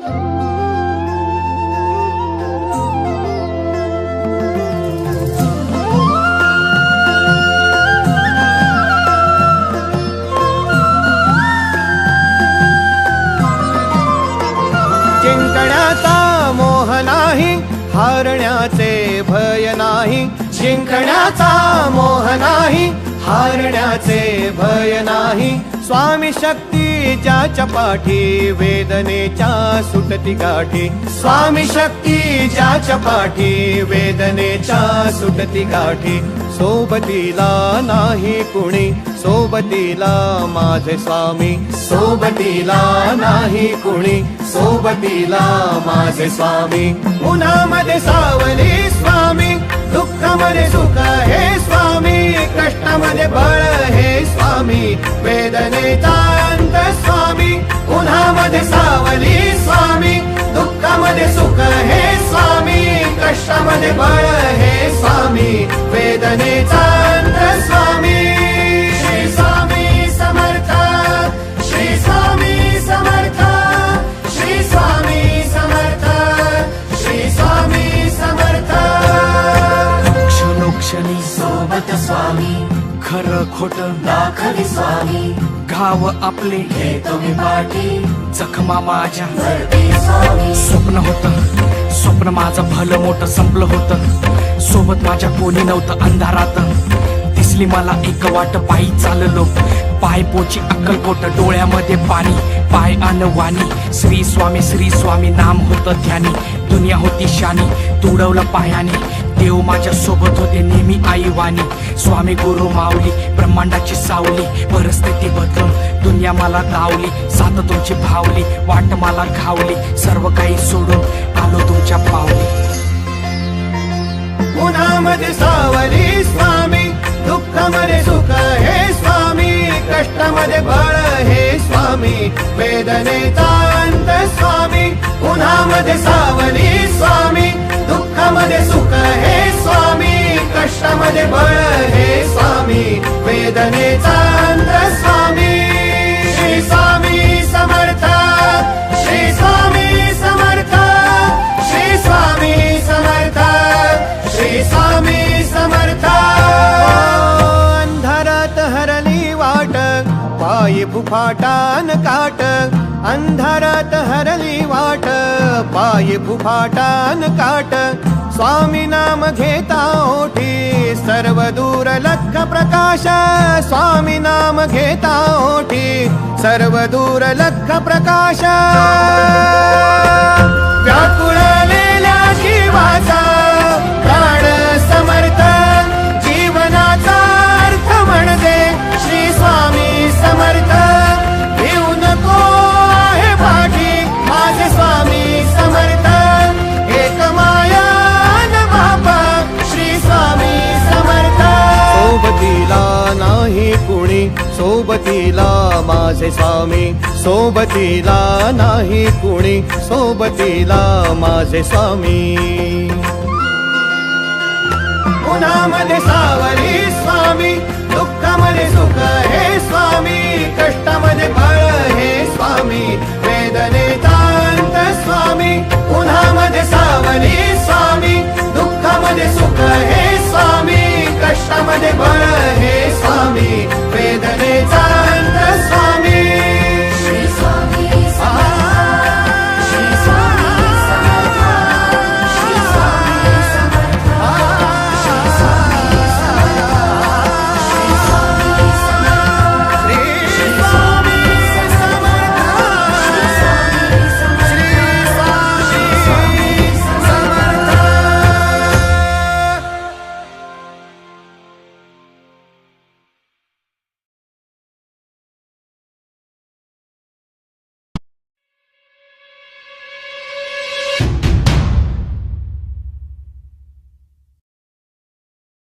जिंकण्याचा मोह नाही, हारण्याचे भय नाही. जिंकण्याचा मोह नाही, हारण्याचे भय नाही. स्वामी शक्ती ज्याच्या पाठी, वेदनेच्या सुटती गाठी. स्वामी शक्ती ज्याच्या पाठी, वेदनेच्या सुटती गाठी. सोबतीला नाही कुणी, सोबतीला माझे स्वामी. सोबतीला नाही कुणी, सोबतीला माझे स्वामी. उन्हामध्ये सावली स्वामी, दुःखामध्ये सुख हे स्वामी. कष्टामध्ये बळ हे स्वामी, वेदनेचा अंत स्वामी. उन्हामध्ये सावली स्वामी, दुःखामध्ये सुख हे स्वामी. कष्टामध्ये बळ हे स्वामी, वेदनेचा अंत स्वामी. श्री स्वामी समर्थ, श्री स्वामी समर्थ, श्री स्वामी समर्थ, श्री स्वामी समर्थ. क्षणोक्षणी सोबत स्वामी, खरं खोट दाखवी स्वामी. गाव आपले हे तुम्ही पाठी, जखमा माझ्या स्वामी. स्वप्न होतं, स्वप्न माझं भलं मोठं संपलं होतं. सोबत माझ्या कोणी नव्हतं अंधारात. दिसली मला एक वाट, पायी चाललो पाय पोची अक्कलकोट. डोळ्यामध्ये पाणी, पाय अनवाणी. श्री स्वामी नाम होतं ध्यानी. दुनिया होती शानी, तुडवलं पायाने. देव माझ्या सोबत होते नेहमी आईवानी. स्वामी गुरु माऊली, ब्रह्मांडाची सावली. परिस्थिती बदलून दुनिया मला धावली. साथ तुमची भावली, वाट मला घावली. सर्व काही सोडून आलो तुमच्या पावली. उन्हामध्ये सावली स्वामी, दुःखामध्ये सुख हे स्वामी. कष्टामध्ये बळ हे स्वामी, वेदनेचा अंत स्वामी. उन्हामध्ये सावली स्वामी, दुःखामध्ये सुख हे स्वामी. कष्टामध्ये बळ हे स्वामी, वेदनेचा अंत स्वामी. श्री स्वामी समर्थ, श्री स्वामी समर्थ, श्री स्वामी समर्थ, श्री स्वामी समर्थ. अंधारात हरली वाट, पायी फुफाटान काट. अंधारात हरली वाट, पायी फुफाटान काट. स्वामी नाम घेता ओठी, सर्व दूर लख प्रकाश. स्वामी नाम घेता ओठी, सर्व दूर लख प्रकाश. व्याकुळलेल्या जीवाचा प्राण समर्थ, जीवनाचा अर्थ म्हणजे श्री स्वामी समर्थ. घेऊ नको आहे पाठी, माझे स्वामी समर्थ. एक माया न बापा, श्री स्वामी समर्थ. सोबतीला नाही कुणी, सोबतीला माझे स्वामी. सोबतीला नाही कुणी, सोबतीला माझे स्वामी. उन्हामध्ये सावली स्वामी, दुःखामध्ये सुख हे स्वामी. कष्टामध्ये बळ हे स्वामी.